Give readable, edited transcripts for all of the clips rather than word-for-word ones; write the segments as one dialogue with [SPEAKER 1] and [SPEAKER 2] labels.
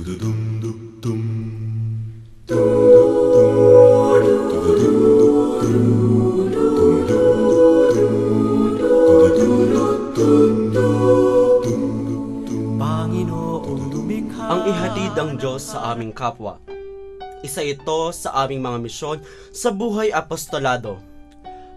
[SPEAKER 1] Ang ihatid ng Diyos sa aming kapwa. Isa ito sa aming mga misyon sa buhay apostolado.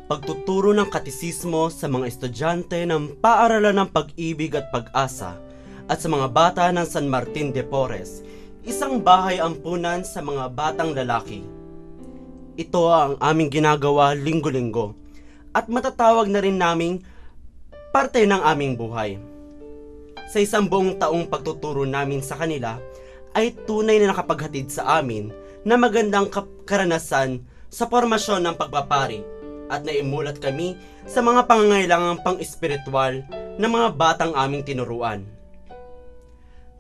[SPEAKER 1] Pagtuturo ng katisismo sa mga estudyante ng Paaralan ng Pag-ibig at Pag-asa at sa mga bata ng San Martin de Porres, isang bahay ampunan sa mga batang lalaki. Ito ang aming ginagawa linggo-linggo at matatawag na rin naming parte ng aming buhay. Sa isang buong taong pagtuturo namin sa kanila, ay tunay na nakapaghatid sa amin na magandang karanasan sa formasyon ng pagpapari at naimulat kami sa mga pangangailangang pang-espiritual ng mga batang aming tinuruan.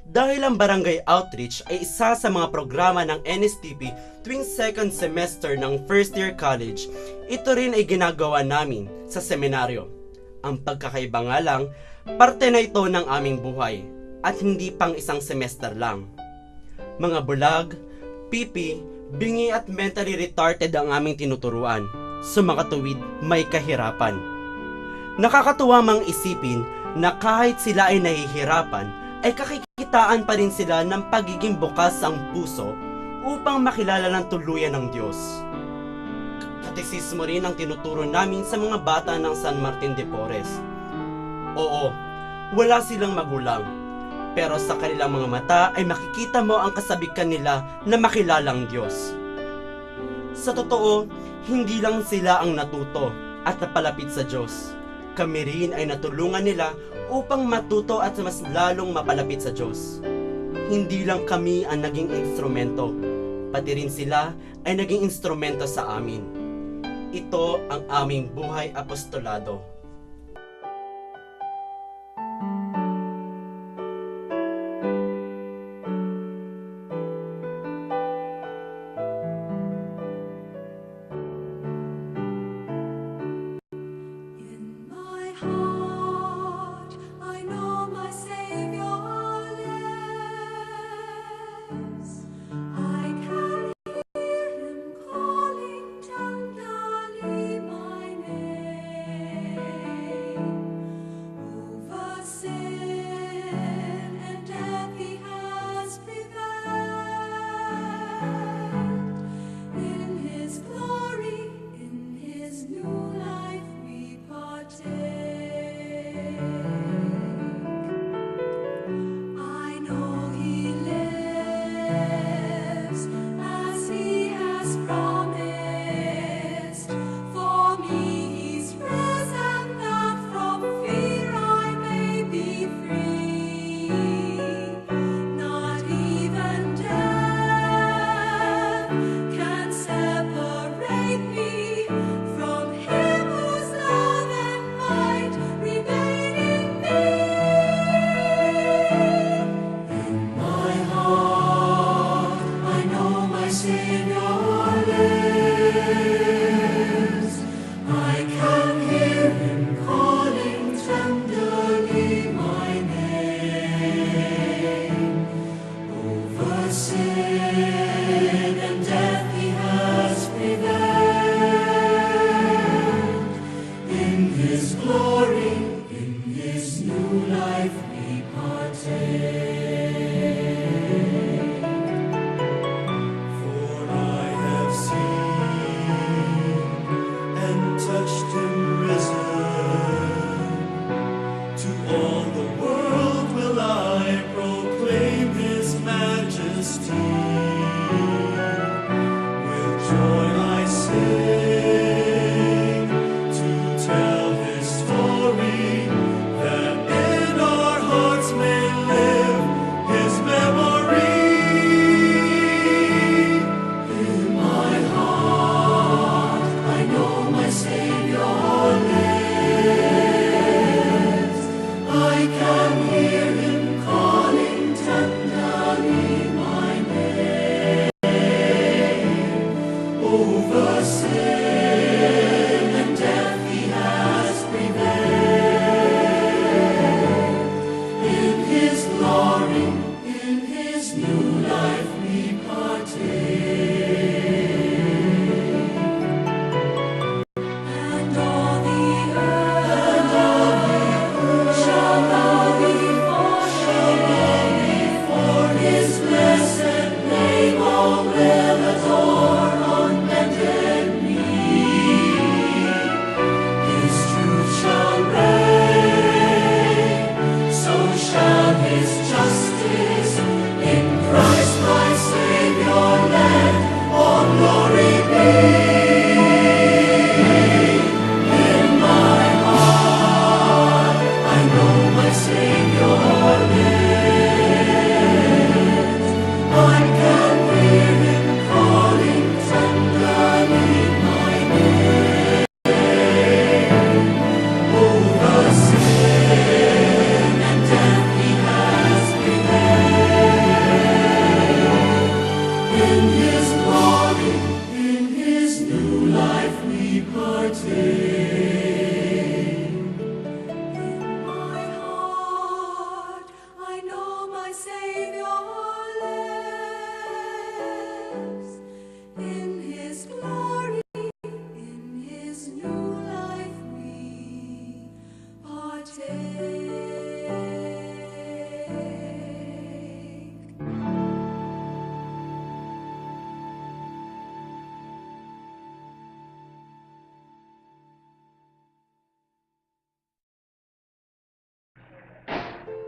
[SPEAKER 1] Dahil ang Barangay Outreach ay isa sa mga programa ng NSTP tuwing second semester ng first year college, ito rin ay ginagawa namin sa seminaryo. Ang pagkakaiba nga lang, parte na ito ng aming buhay at hindi pang isang semester lang. Mga bulag, pipi, bingi at mentally retarded ang aming tinuturuan. Sumakatuwid, may kahirapan. Nakakatuwa mang isipin na kahit sila ay nahihirapan, ay kakikitaan pa rin sila ng pagiging bukas ang puso upang makilala ng tuluyan ng Diyos. Katisismo rin ang tinuturo namin sa mga bata ng San Martin de Porres. Oo, wala silang magulang, pero sa kanilang mga mata ay makikita mo ang kasabikan nila na makilala ang Diyos. Sa totoo, hindi lang sila ang natuto at napalapit sa Diyos. Kami rin ay natulungan nila upang matuto at mas lalong mapalapit sa Diyos. Hindi lang kami ang naging instrumento, pati rin sila ay naging instrumento sa amin. Ito ang aming buhay apostolado.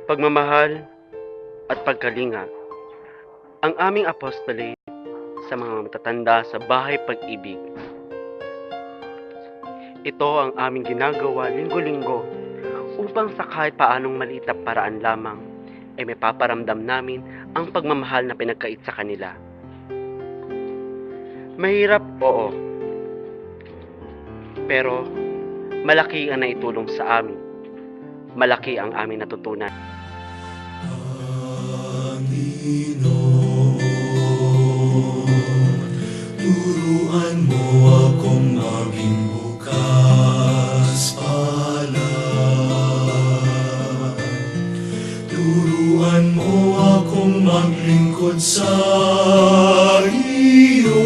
[SPEAKER 1] pagmamahal at pagkalinga. Ang aming apostolate sa mga matatanda sa bahay pag-ibig. Ito ang aming ginagawa linggo-linggo upang sa kahit paanong maliit na paraan lamang ay may paparamdam namin ang pagmamahal na pinagkait sa kanila. Mahirap, oo. Pero malaki ang naitulong sa amin. Malaki ang aming natutunan.
[SPEAKER 2] Panginoon, turuan mo akong maging bukas palad. Turuan mo akong maglingkod sa iyo,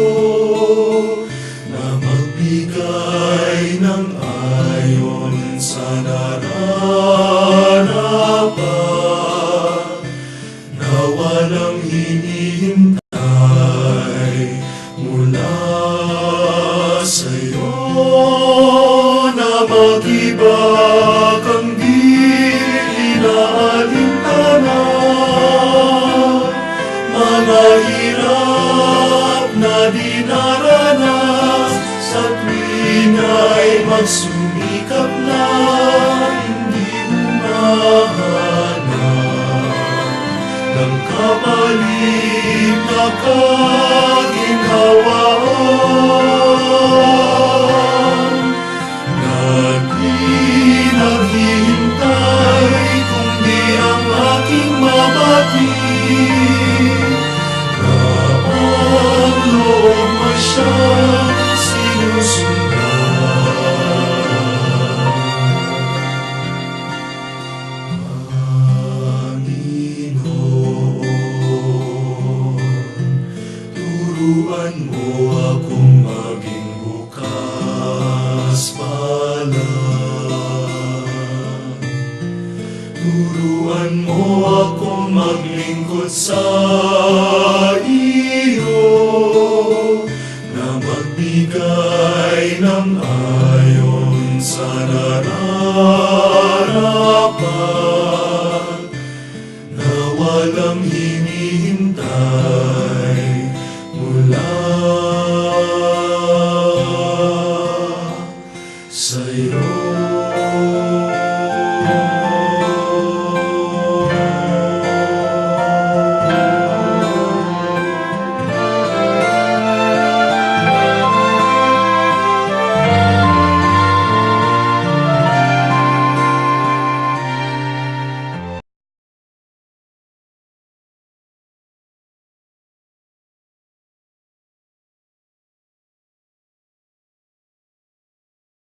[SPEAKER 2] na magbigay ng ayon sa naranapan, na walang hinihintay mula sa'yo, na mag-ibag ang di inaalintanan, mga hirap na dinaranas sa tuwing ay magsumikap na hindi humahanap ng kapalit na kaginhawaan, na di naghihintay kundi ang aking mabati, na ang loob mo siyang sinusundan. Panginoon, turuan mo akong maging bukas palad. Turuan mo akong maglingkod sa iyo, na magbigay ng